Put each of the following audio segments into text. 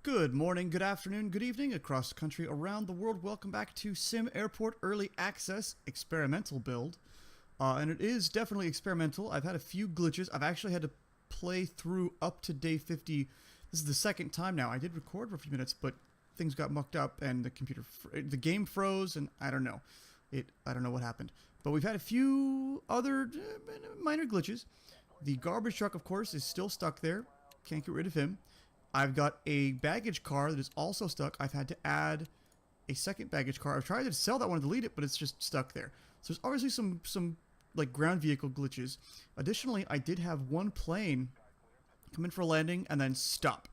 Good morning, good afternoon, good evening, across the country, around the world. Welcome back to SimAirport Early Access Experimental Build. And it is definitely experimental. I've had a few glitches. I've actually had to play through up to day 50. This is the second time now. I did record for a few minutes, but things got mucked up and the game froze, and I don't know. I don't know what happened. But we've had a few other minor glitches. The garbage truck, of course, is still stuck there. Can't get rid of him. I've got a baggage car that is also stuck. I've had to add a second baggage car. I've tried to sell that one and delete it, but it's just stuck there. So there's obviously some like ground vehicle glitches. Additionally, I did have one plane come in for a landing and then stop.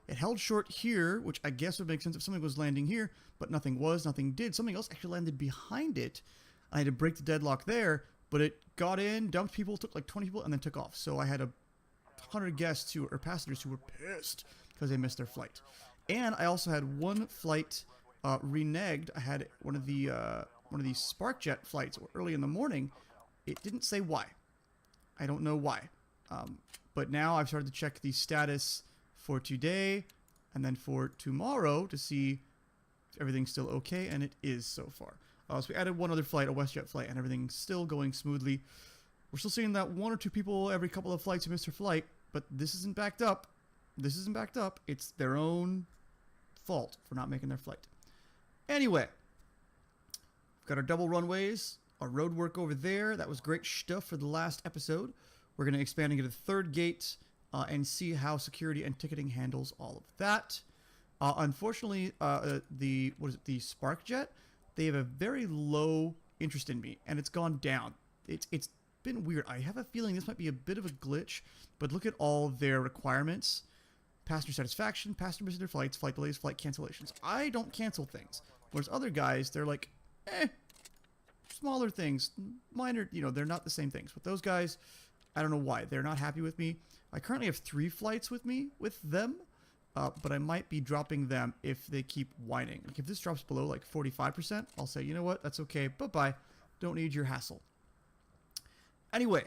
It held short here, which I guess would make sense if something was landing here, but nothing was, nothing did. Something else actually landed behind it. I had to break the deadlock there, but it got in, dumped people, took like 20 people, and then took off. So I had 100 guests or passengers who were pissed because they missed their flight. And I also had one flight reneged. I had one of these SparkJet flights early in the morning. It didn't say why. I don't know why. But now I've started to check the status for today and then for tomorrow to see if everything's still okay, and it is so far. So we added one other flight, a WestJet flight, and everything's still going smoothly. We're still seeing that one or two people every couple of flights who miss their flight, but this isn't backed up. This isn't backed up. It's their own fault for not making their flight. Anyway, we've got our double runways, our road work over there. That was great stuff for the last episode. We're going to expand and get a third gate and see how security and ticketing handles all of that. Unfortunately, the SparkJet, they have a very low interest in me, and it's gone down. It's been weird. I have a feeling this might be a bit of a glitch, but look at all their requirements. Passenger satisfaction, passenger missing their flights, flight delays, flight cancellations. I don't cancel things. Whereas other guys, they're like, smaller things, minor, they're not the same things. But those guys, I don't know why. They're not happy with me. I currently have 3 flights with them, but I might be dropping them if they keep whining. Like if this drops below like 45%, I'll say, you know what, that's okay, bye-bye. Don't need your hassle. Anyway,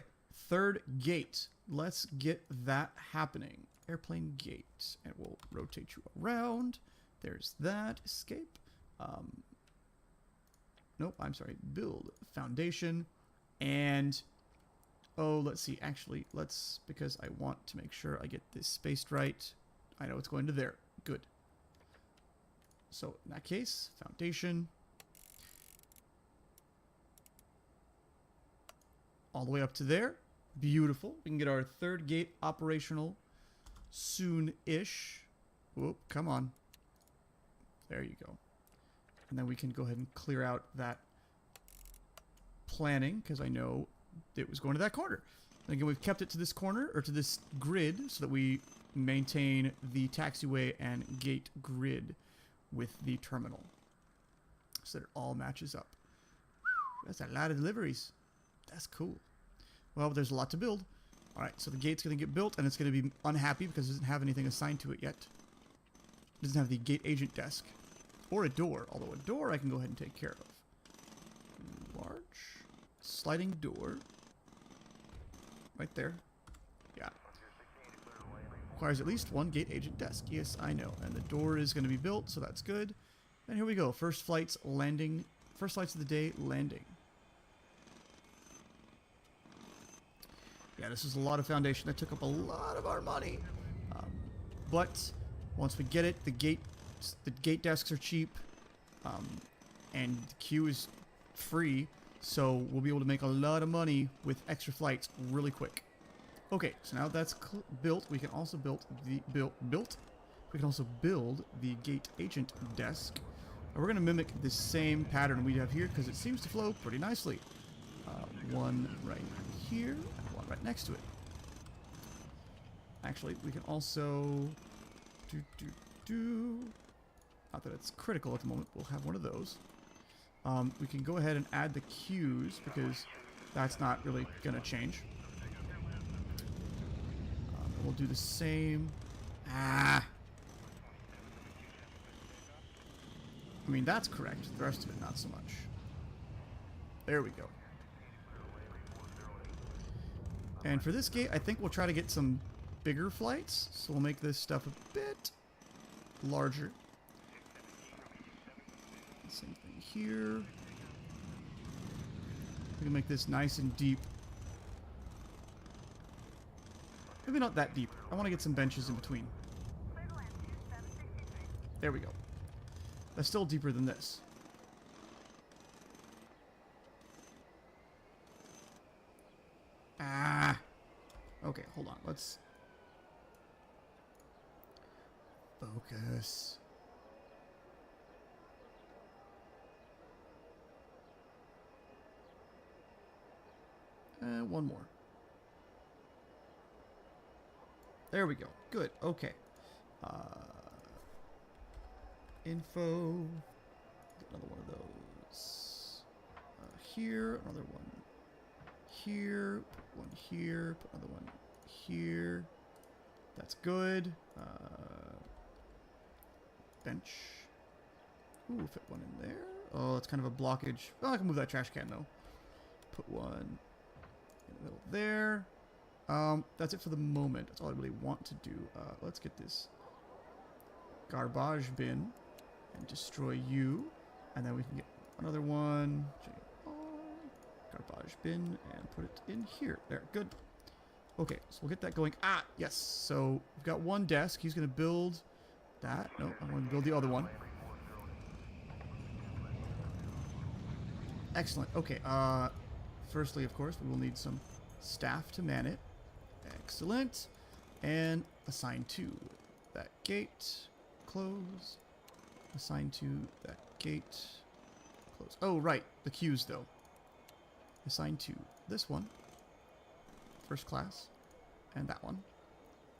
third gate. Let's get that happening. Airplane gate. And we'll rotate you around. There's that. Escape. Nope, I'm sorry. Build. Foundation. And, let's see. Actually, because I want to make sure I get this spaced right. I know it's going to there. Good. So, in that case, foundation. All the way up to there. Beautiful. We can get our third gate operational soon-ish. Whoop, come on. There you go. And then we can go ahead and clear out that planning, because I know it was going to that corner. And again, we've kept it to this corner, or to this grid, so that we maintain the taxiway and gate grid with the terminal. So that it all matches up. That's a lot of deliveries. That's cool. Well, there's a lot to build. Alright, so the gate's going to get built, and it's going to be unhappy because it doesn't have anything assigned to it yet. It doesn't have the gate agent desk. Or a door, although a door I can go ahead and take care of. Large. Sliding door. Right there. Yeah. Requires at least one gate agent desk. Yes, I know. And the door is going to be built, so that's good. And here we go. First flights landing. First flights of the day landing. Yeah, this is a lot of foundation. That took up a lot of our money. But once we get it, the gate desks are cheap, and the queue is free, so we'll be able to make a lot of money with extra flights really quick. Okay, so now that's built, we can also build the gate agent desk. And we're going to mimic the same pattern we have here because it seems to flow pretty nicely. One right here. Right next to it. Actually, we can also not that it's critical at the moment. We'll have one of those. We can go ahead and add the queues because that's not really going to change. We'll do the same. I mean, that's correct. The rest of it, not so much. There we go. And for this gate, I think we'll try to get some bigger flights. So we'll make this stuff a bit larger. Same thing here. We can make this nice and deep. Maybe not that deep. I want to get some benches in between. There we go. That's still deeper than this. Ah. Okay, hold on. Let's focus. One more. There we go. Good. Okay. Info. Get another one of those. Here. Another one. Here. Put one here. Put another one here. That's good. Bench. Ooh, fit one in there. Oh, it's kind of a blockage. Oh, I can move that trash can though. Put one in the middle there. That's it for the moment. That's all I really want to do. Let's get this garbage bin and destroy you. And then we can get another one. Garbage bin and put it in here. There, good. Okay, so we'll get that going. Ah, yes. So we've got one desk. He's going to build that. No, I want to build the other one. Excellent. Okay, firstly, of course, we will need some staff to man it. Excellent. And assign to that gate. Close. Assign to that gate. Close. Oh, right. The queues, though. Assign to this one. First class. And that one.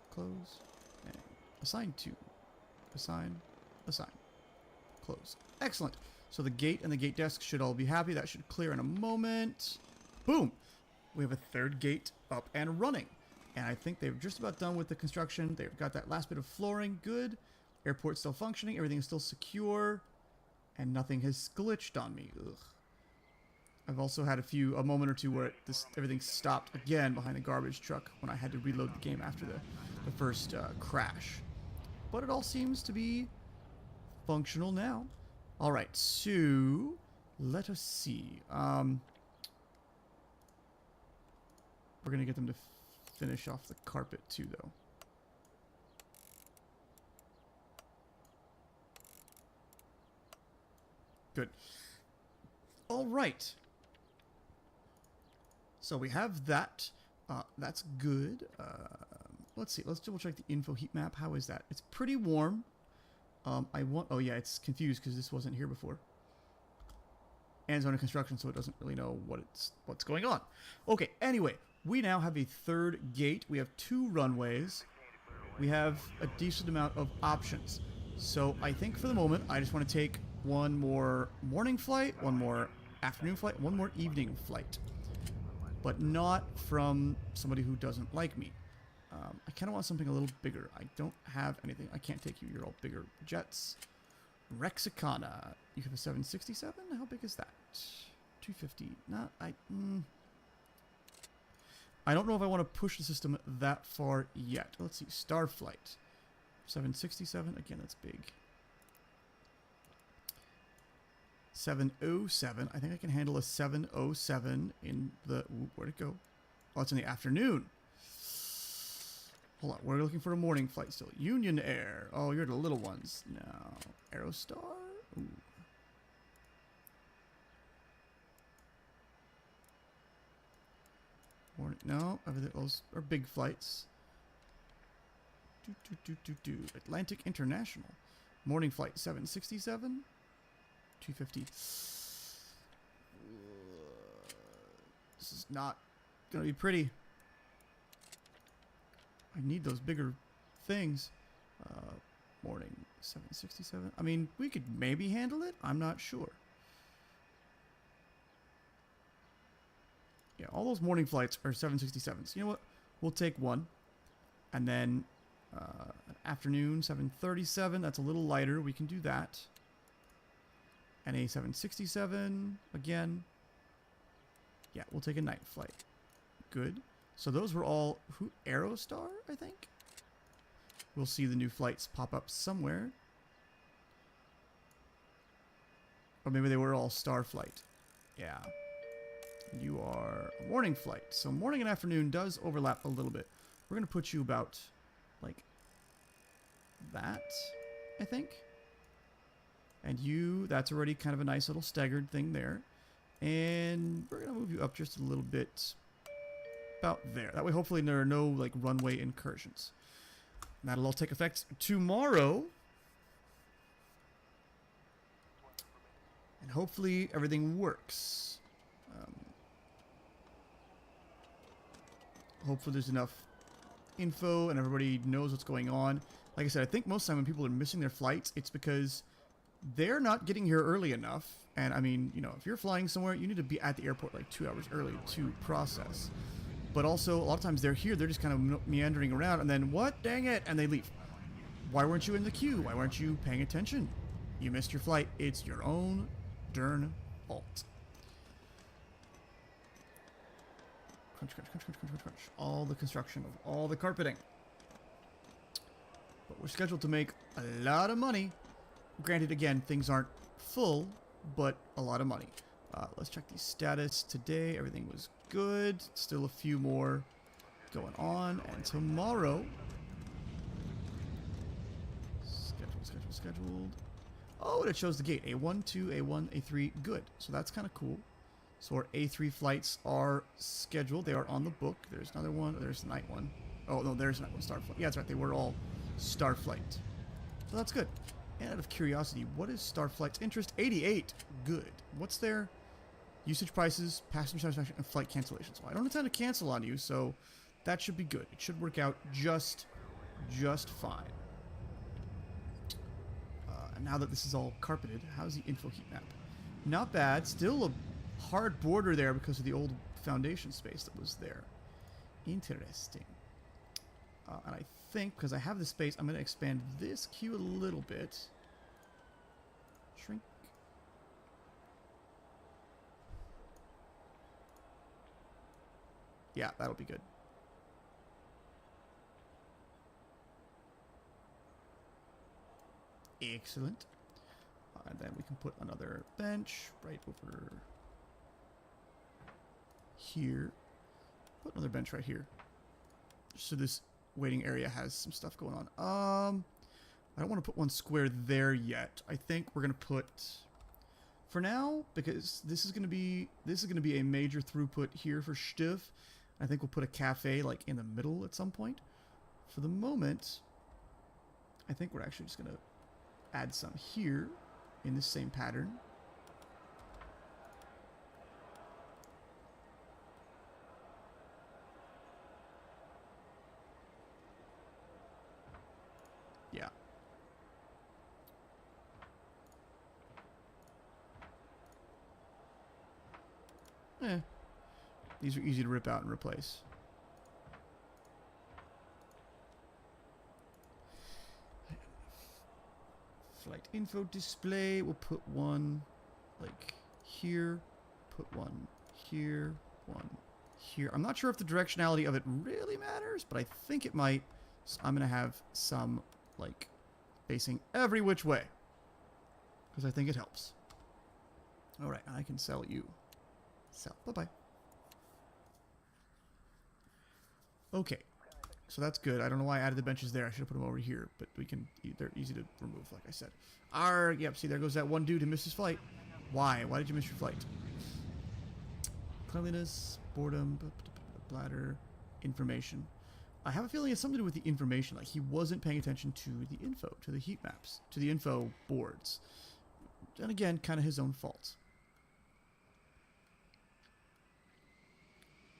Close. And assign to. Assign. Assign. Close. Excellent. So the gate and the gate desk should all be happy. That should clear in a moment. Boom! We have a third gate up and running. And I think they're just about done with the construction. They've got that last bit of flooring. Good. Airport's still functioning. Everything is still secure. And nothing has glitched on me. Ugh. I've also had a moment or two where everything stopped again behind the garbage truck when I had to reload the game after the first crash. But it all seems to be functional now. All right, so let us see. We're going to get them to finish off the carpet too, though. Good. All right. So we have that. That's good. Let's see. Let's double check the info heat map. How is that? It's pretty warm. Oh yeah, it's confused because this wasn't here before. And it's under construction, so it doesn't really know what's going on. Okay, anyway, we now have a third gate. We have 2 runways. We have a decent amount of options. So I think for the moment, I just want to take one more morning flight, one more afternoon flight, one more evening flight. But not from somebody who doesn't like me. I kind of want something a little bigger. I don't have anything. I can't take you. You're all bigger jets. Rexicana. You have a 767? How big is that? 250. Not... I don't know if I want to push the system that far yet. Let's see. Starflight. 767. Again, that's big. 707. I think I can handle a 707 in the... Ooh, where'd it go? Oh, it's in the afternoon. Hold on. We're looking for a morning flight still. Union Air. Oh, you're the little ones. No. Aerostar? Ooh. Morning. No. Those are big flights. Atlantic International. Morning flight 767. 250. This is not going to be pretty. I need those bigger things. Morning 767. I mean, we could maybe handle it. I'm not sure. Yeah, all those morning flights are 767s. You know what? We'll take one. And then an afternoon 737. That's a little lighter. We can do that. And a 767 again. Yeah, we'll take a night flight. Good. So those were all Aerostar, I think. We'll see the new flights pop up somewhere. Or maybe they were all star flight. Yeah. You are a morning flight. So morning and afternoon does overlap a little bit. We're going to put you about, like, that, I think. And you, that's already kind of a nice little staggered thing there. And we're going to move you up just a little bit about there. That way, hopefully, there are no, like, runway incursions. And that'll all take effect tomorrow. And hopefully, everything works. Hopefully, there's enough info and everybody knows what's going on. Like I said, I think most of the time when people are missing their flights, it's because they're not getting here early enough. And I mean, you know, if you're flying somewhere, you need to be at the airport like 2 hours early to process. But also, a lot of times they're here, they're just kind of meandering around, and then, what? Dang it! And they leave. Why weren't you in the queue? Why weren't you paying attention? You missed your flight. It's your own darn fault. Crunch, crunch, crunch, crunch, crunch, crunch, crunch. All the construction of all the carpeting. But we're scheduled to make a lot of money. Granted, again, things aren't full, but a lot of money. Let's check the status today. Everything was good. Still a few more going on. And tomorrow... Scheduled. Oh, and it shows the gate. A1, 2, A1, A3. Good. So that's kind of cool. So our A3 flights are scheduled. They are on the book. There's another one. There's the night one. Oh, no, there's night one. Starflight. Yeah, that's right. They were all Starflight. So that's good. And out of curiosity, what is Starflight's interest? 88. Good. What's their usage prices, passenger satisfaction, and flight cancellations? Well, I don't intend to cancel on you, so that should be good. It should work out just fine. And now that this is all carpeted, how's the info heat map? Not bad. Still a hard border there because of the old foundation space that was there. Interesting. And I think, because I have the space, I'm going to expand this queue a little bit. Shrink. Yeah, that'll be good. Excellent. And then we can put another bench right over here. Put another bench right here. So this waiting area has some stuff going on. I don't want to put one square there yet. I think we're gonna put, for now, because this is gonna be a major throughput here for Stiff. I think we'll put a cafe like in the middle at some point. For the moment, I think we're actually just gonna add some here in the same pattern. Yeah. These are easy to rip out and replace. Flight info display. We'll put one like here. Put one here. One here. I'm not sure if the directionality of it really matters, but I think it might. So I'm going to have some like facing every which way because I think it helps. All right, I can sell you. Sell. Bye-bye. Okay. So that's good. I don't know why I added the benches there. I should have put them over here, but we can. They're easy to remove, like I said. Yep. See, there goes that one dude who missed his flight. Why? Why did you miss your flight? Cleanliness, boredom, bladder, information. I have a feeling it's something to do with the information. Like he wasn't paying attention to the info, to the heat maps, to the info boards. And again, kind of his own fault.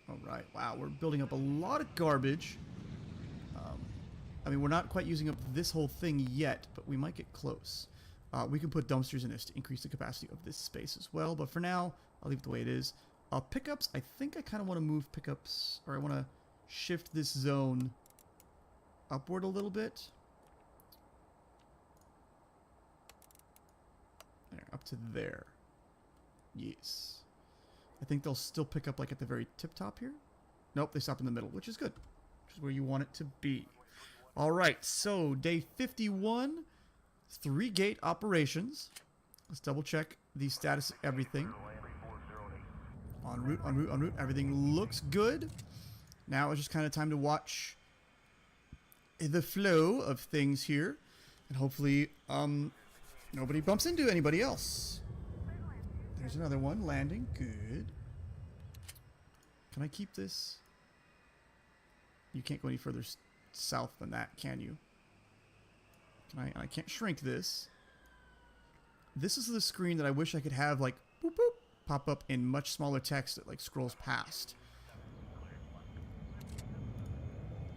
All right. Wow, we're building up a lot of garbage. I mean, we're not quite using up this whole thing yet, but we might get close. We can put dumpsters in this to increase the capacity of this space as well. But for now, I'll leave it the way it is. Pickups, I think I kind of want to move pickups, or I want to shift this zone upward a little bit. There, up to there. Yes. I think they'll still pick up like at the very tip top here. Nope, they stop in the middle, which is good. Which is where you want it to be. All right, so day 51, 3 gate operations. Let's double check the status, everything. En route, en route, en route. Everything looks good. Now it's just kind of time to watch the flow of things here. And hopefully, nobody bumps into anybody else. There's another one landing. Good. Can I keep this? You can't go any further south than that, can you? Can I can't shrink this. This is the screen that I wish I could have, like, boop, boop, pop up in much smaller text that, like, scrolls past.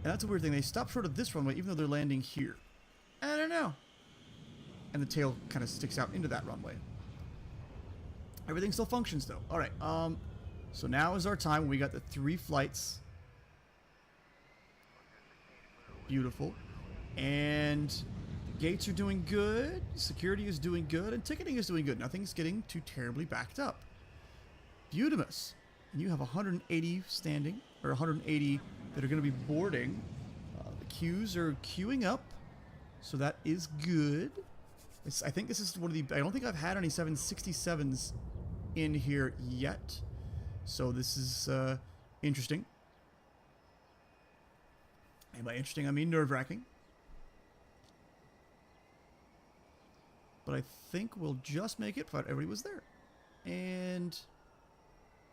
And that's a weird thing. They stop short of this runway, even though they're landing here. I don't know. And the tail kind of sticks out into that runway. Everything still functions, though. All right. So now is our time when we got the 3 flights. Beautiful. And the gates are doing good. Security is doing good. And ticketing is doing good. Nothing's getting too terribly backed up. Beautimous. And you have 180 standing, or 180 that are going to be boarding. The queues are queuing up. So that is good. I think this is one of the... I don't think I've had any 767s in here yet. So this is interesting. And by interesting, I mean nerve-wracking. But I think we'll just make it. But everybody was there. And...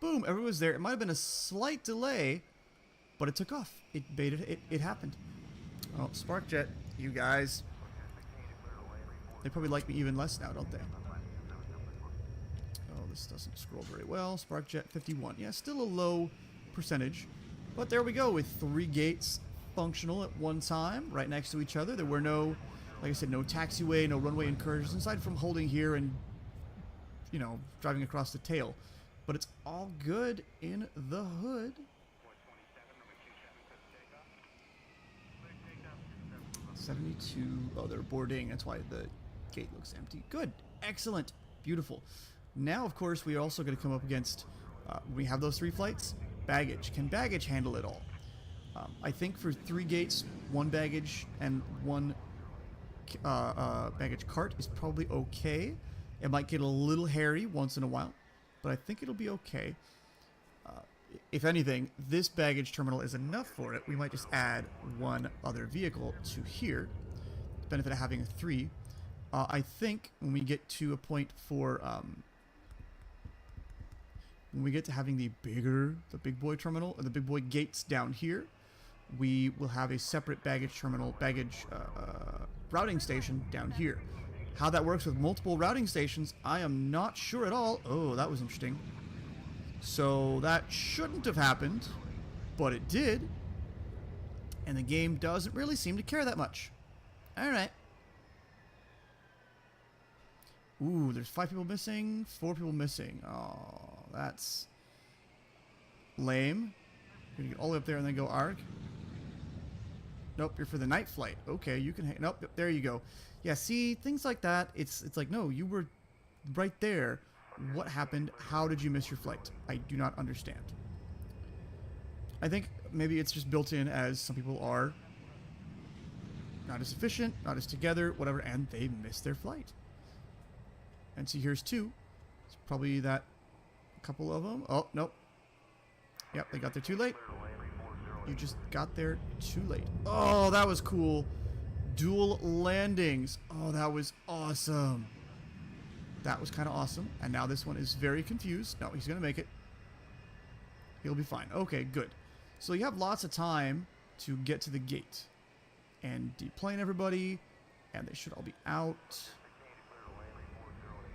boom, everyone was there. It might have been a slight delay, but it took off. It baited. It happened. Oh, SparkJet, you guys. They probably like me even less now, don't they? Oh, this doesn't scroll very well. SparkJet 51. Yeah, still a low percentage. But there we go with 3 gates functional at one time, right next to each other. There were no, like I said, no taxiway, no runway incursions, aside from holding here and, you know, driving across the tail. But it's all good in the hood. 72. Oh, they're boarding. That's why the gate looks empty. Good. Excellent. Beautiful. Now, of course, we are also going to come up against, we have those 3 flights. Baggage. Can baggage handle it all? I think for 3 gates, 1 baggage and 1 baggage cart is probably okay. It might get a little hairy once in a while, but I think it'll be okay. If anything, this baggage terminal is enough for it. We might just add 1 other vehicle to here. The benefit of having 3. I think when we get to a point for when we get to having the big boy terminal, or the big boy gates down here, we will have a separate baggage terminal, routing station down here. How that works with multiple routing stations, I am not sure at all. Oh, that was interesting. So that shouldn't have happened, but it did. And the game doesn't really seem to care that much. Alright. Ooh, there's 5 people missing, 4 people missing. Oh, that's lame. You're gonna get all the way up there and then go ARG. Nope, you're for the night flight. Okay, you can... Nope, there you go. Yeah, see, things like that, it's like, no, you were right there. What happened? How did you miss your flight? I do not understand. I think maybe it's just built in as some people are not as efficient, not as together, whatever, and they miss their flight. And see, here's 2. It's probably that couple of them. Oh, nope. Yep, they got there too late. You just got there too late. Oh, that was cool. Dual landings. Oh, that was awesome. That was kind of awesome. And now this one is very confused. No, he's going to make it. He'll be fine. Okay, good. So you have lots of time to get to the gate and deplane everybody. And they should all be out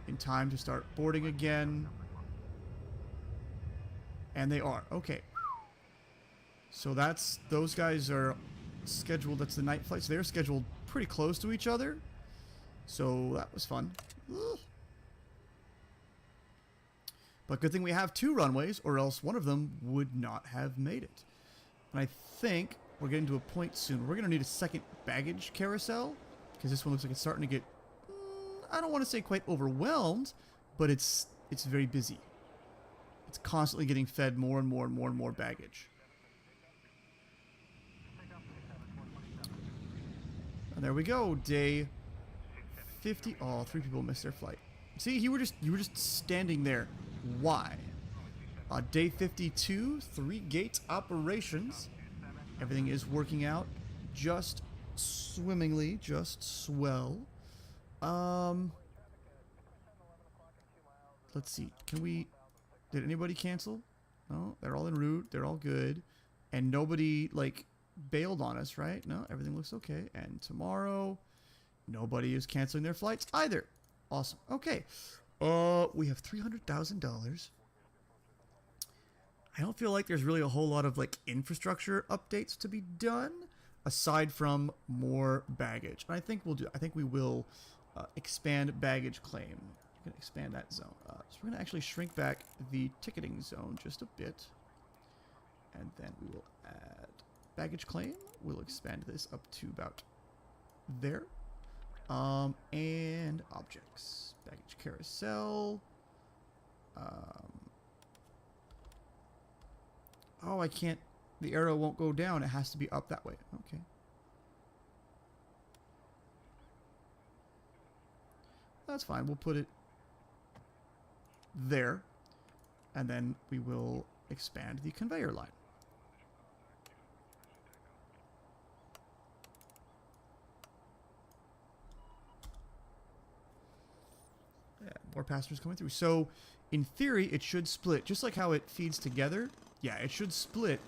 in time to start boarding again. And they are. Okay. So that's... those guys are scheduled... that's the night flight. So they're scheduled pretty close to each other. So that was fun. Ugh. But good thing we have 2 runways, or else one of them would not have made it. And I think we're getting to a point soon. We're going to need a second baggage carousel, because this one looks like it's starting to get... I don't want to say quite overwhelmed, but it's very busy. It's constantly getting fed more and more and more and more baggage. And there we go, day 50. Oh, 3 people missed their flight. See, you were just standing there. Why? Day 52, 3 gate operations. Everything is working out just swimmingly, just swell. Let's see. Can we... Did anybody cancel? No, they're all en route. They're all good. And nobody, like, bailed on us, right? No, everything looks okay. And tomorrow, nobody is canceling their flights either. Awesome. Okay. We have $300,000. I don't feel like there's really a whole lot of, like, infrastructure updates to be done, aside from more baggage. And I think we will expand baggage claim. We're going to expand that zone. So we're going to actually shrink back the ticketing zone just a bit. And then we will add baggage claim. We'll expand this up to about there. And objects. Baggage carousel. Oh, I can't. The arrow won't go down. It has to be up that way. Okay. That's fine. We'll put it there. And then we will expand the conveyor line. Yeah, more passengers coming through. So, in theory, it should split. Just like how it feeds together. Yeah, it should split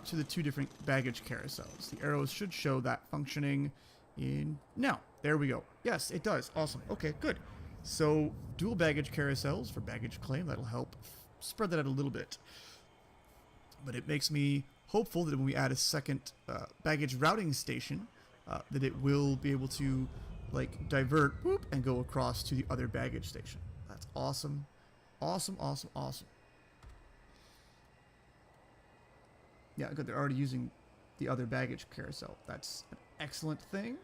to the 2 different baggage carousels. The arrows should show that functioning in... Now, there we go. Yes, it does. Awesome. Okay, good. So, dual baggage carousels for baggage claim. That'll help spread that out a little bit. But it makes me hopeful that when we add a second baggage routing station, that it will be able to, like, divert, whoop, and go across to the other baggage station. That's awesome. Awesome, awesome, awesome. Yeah, good. They're already using the other baggage carousel. That's an excellent thing.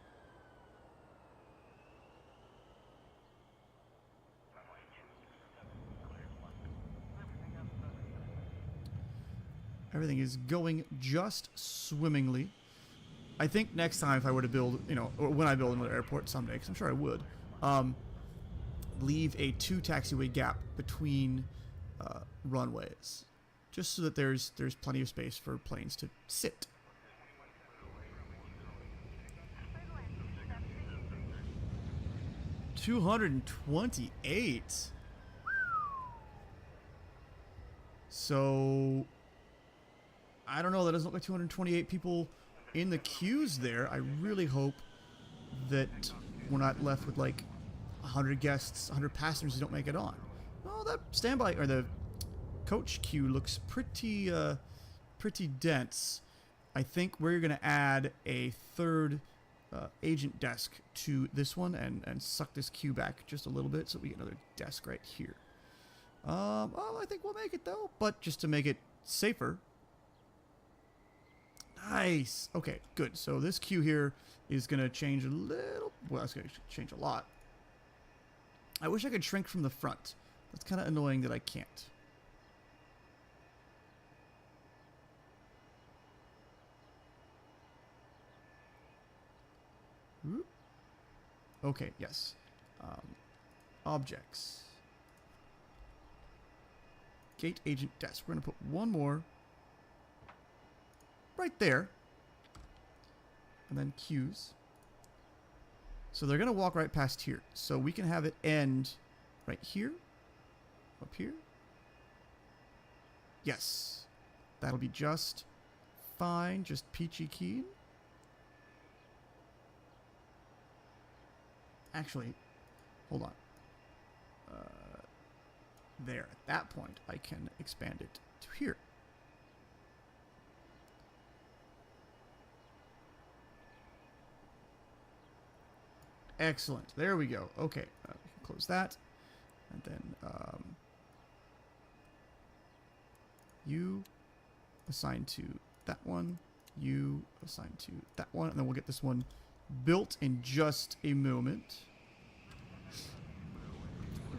Everything is going just swimmingly. I think next time if I were to build, you know, or when I build another airport someday, because I'm sure I would, leave a 2 taxiway gap between runways. Just so that there's plenty of space for planes to sit. $228. So I don't know. That doesn't look like 228 people in the queues there. I really hope that we're not left with like 100 guests, 100 passengers who don't make it on. Oh, that standby or the coach queue looks pretty pretty dense. I think we're gonna add a 3rd agent desk to this one and suck this queue back just a little bit so we get another desk right here. Well, I think we'll make it though, but just to make it safer. Nice. Okay, good. So this queue here is gonna change a little. Well, it's gonna change a lot. I wish I could shrink from the front. That's kind of annoying that I can't. Okay, yes. Objects. Gate agent desk. We're going to put one more right there. And then queues. So they're going to walk right past here. So we can have it end right here. Up here. Yes. That'll be just fine. Just peachy keen. Actually, hold on. There. At that point, I can expand it to here. Excellent. There we go. Okay. We can close that. And then you assign to that one. You assign to that one. And then we'll get this one built in just a moment.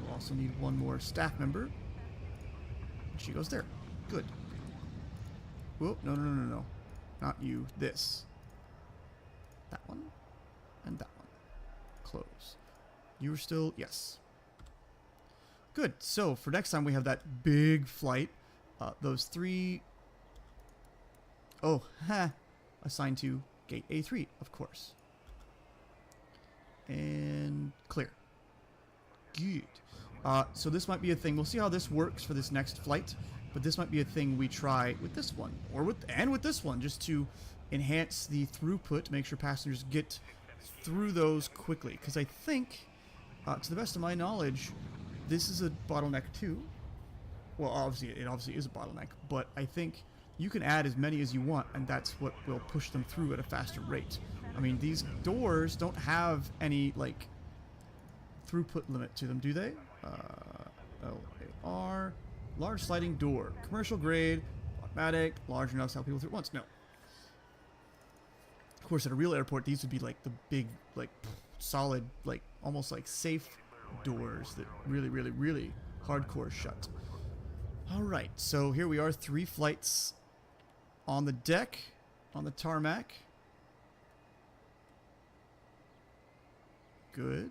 We'll also need one more staff member. She goes there. Good. Whoop, no. Not you. This. That one. And that one. Close. You are still... Yes. Good. So for next time we have that big flight. Those 3... Oh, assigned to gate A3, of course. And clear. Good. So this might be a thing. We'll see how this works for this next flight. But this might be a thing we try with this one. Or with this one. Just to enhance the throughput. To make sure passengers get through those quickly. Because I think, to the best of my knowledge, this is a bottleneck too. Well, it obviously is a bottleneck. But I think you can add as many as you want. And that's what will push them through at a faster rate. I mean, these doors don't have any, like, throughput limit to them, do they? Oh, they are. Large sliding door. Commercial grade. Automatic. Large enough to help people through at once. No. Of course, at a real airport, these would be, like, the big, like, solid, like, almost like safe doors that really, really, really hardcore shut. Alright, so here we are. 3 flights on the deck. On the tarmac. Good.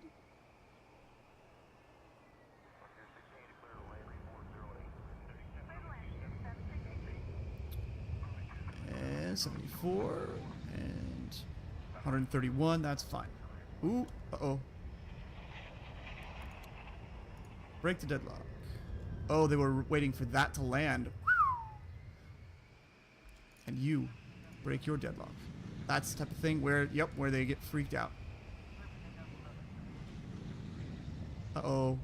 And 74 and 131, that's fine. Ooh, uh-oh. Break the deadlock. Oh, they were waiting for that to land. And you break your deadlock. That's the type of thing where, yep, where they get freaked out. Uh-oh.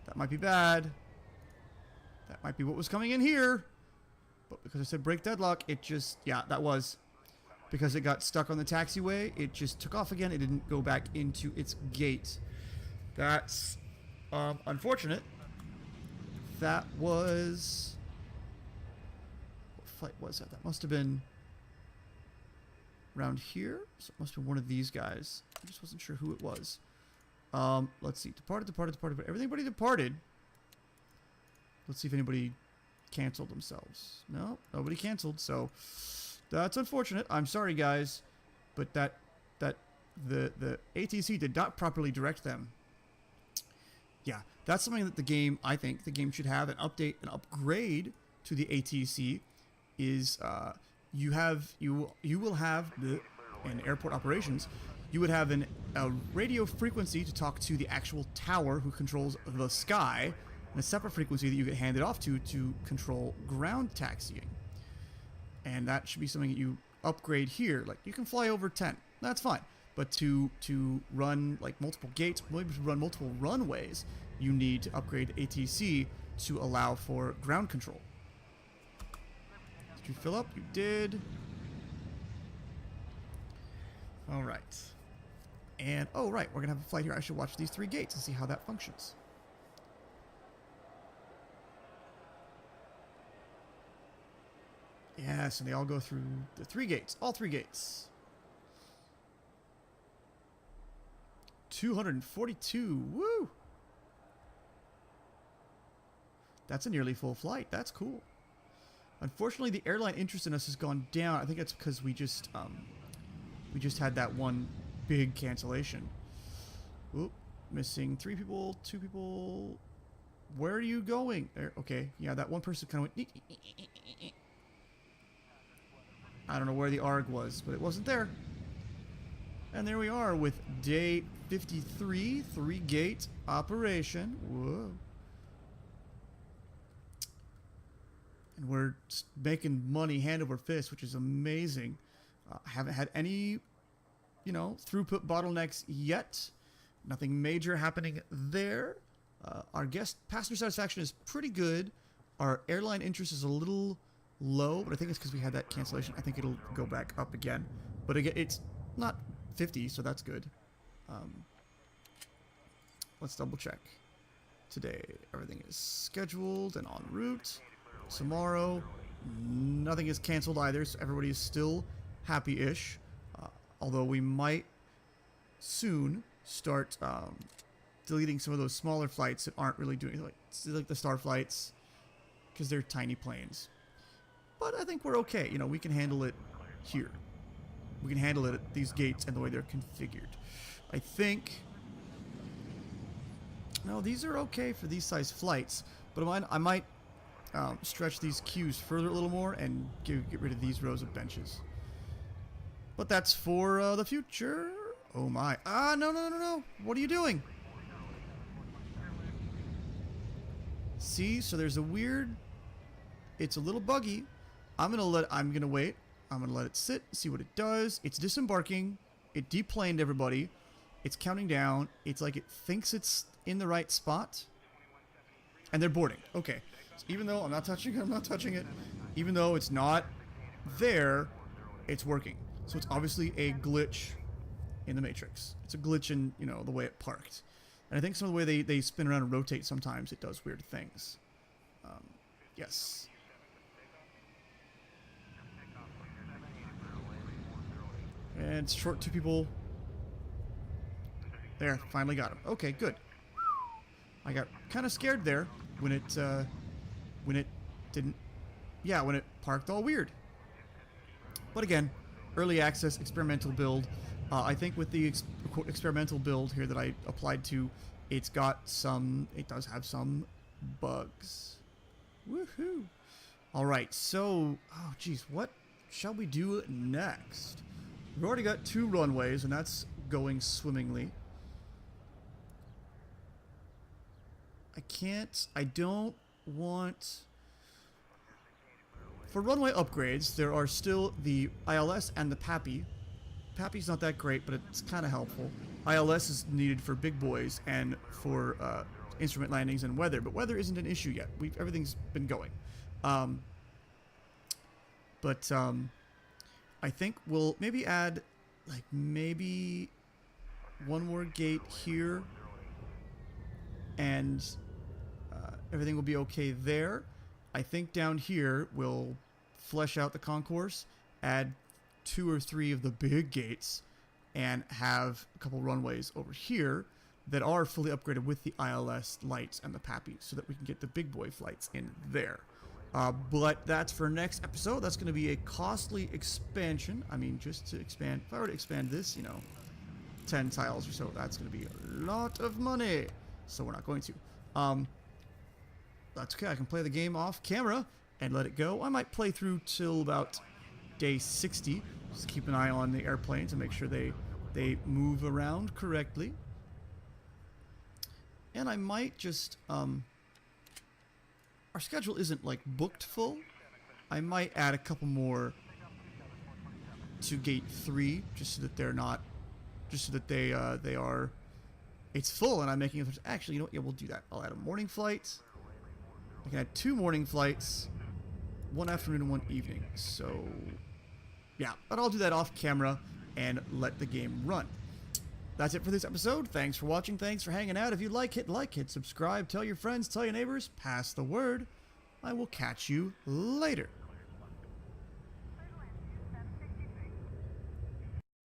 That might be bad. That might be what was coming in here. But because I said break deadlock, it just... Yeah, that was. Because it got stuck on the taxiway, it just took off again. It didn't go back into its gate. That's unfortunate. That was... What flight was that? That must have been around here. So it must have been one of these guys. I just wasn't sure who it was. Let's see. Departed. Everybody departed. Let's see if anybody canceled themselves. No, nobody canceled. So that's unfortunate. I'm sorry, guys, but the ATC did not properly direct them. Yeah, that's something that the game, I think, the game should have an update, an upgrade to the ATC. Is you will have in airport operations. You would have a radio frequency to talk to the actual tower who controls the sky, and a separate frequency that you get handed off to control ground taxiing. And that should be something that you upgrade here. Like, you can fly over 10. That's fine. But to run, like, multiple gates, maybe to run multiple runways, you need to upgrade ATC to allow for ground control. Did you fill up? You did. All right. And, oh, right, we're going to have a flight here. I should watch these 3 gates and see how that functions. Yes, and they all go through the 3 gates. All 3 gates. 242. Woo! That's a nearly full flight. That's cool. Unfortunately, the airline interest in us has gone down. I think that's because we just had that one big cancellation. Oop, missing 3 people, 2 people. Where are you going? There, okay, yeah, that one person kind of went. I don't know where the ARG was, but it wasn't there. And there we are with day 53, 3-gate operation. Whoa. And we're making money hand over fist, which is amazing. Haven't had any, throughput bottlenecks yet. Nothing major happening there. Our passenger satisfaction is pretty good. Our airline interest is a little low, but I think it's because we had that cancellation. I think it'll go back up again. But again, it's not 50, so that's good. Let's double check. Today, everything is scheduled and en route. Tomorrow, nothing is canceled either, so everybody is still happy-ish. Although we might soon start deleting some of those smaller flights that aren't really doing, like the star flights, because they're tiny planes. But I think we're okay. We can handle it here. We can handle it at these gates and the way they're configured. I think No, these are okay for these size flights, but I might stretch these queues further a little more and get rid of these rows of benches. But that's for the future. Oh my. Ah, no, no, no, no. What are you doing? See, so there's a weird... It's a little buggy. I'm gonna wait. I'm gonna let it sit, see what it does. It's disembarking. It deplaned everybody. It's counting down. It's like it thinks it's in the right spot. And they're boarding. Okay. So even though I'm not touching it, even though it's not there, it's working. So it's obviously a glitch in the matrix. It's a glitch in, you know, the way it parked. And I think some of the way they spin around and rotate sometimes, it does weird things. Yes. And it's short 2 people. There, finally got him. Okay, good. I got kind of scared there when it didn't... Yeah, when it parked all weird. But again, early access, experimental build. I think with the experimental build here that I applied to, it does have some bugs. Woohoo! Alright, so, oh geez, what shall we do next? We've already got 2 runways, and that's going swimmingly. I don't want... For runway upgrades, there are still the ILS and the PAPI. PAPI's not that great, but it's kind of helpful. ILS is needed for big boys and for instrument landings and weather, but weather isn't an issue yet. Everything's been going. I think we'll maybe add, like, maybe 1 more gate here, and everything will be okay there. I think down here we'll flesh out the concourse, add 2 or 3 of the big gates, and have a couple runways over here that are fully upgraded with the ILS lights and the PAPI, so that we can get the big boy flights in there. But that's for next episode. That's going to be a costly expansion. I mean, just to expand, if I were to expand this, you know, 10 tiles or so, that's going to be a lot of money. So we're not going to. That's okay. I can play the game off camera and let it go. I might play through till about day 60. Just keep an eye on the airplanes and make sure they move around correctly. And I might just, our schedule isn't like booked full. I might add a couple more to gate 3 just so that they're not, just so that they are, it's full and I'm making it. Actually, you know what? Yeah, we'll do that. I'll add a morning flight. I can add 2 morning flights, 1 afternoon and 1 evening. So, yeah, but I'll do that off camera and let the game run. That's it for this episode. Thanks for watching. Thanks for hanging out. If you like, hit subscribe, tell your friends, tell your neighbors, pass the word. I will catch you later.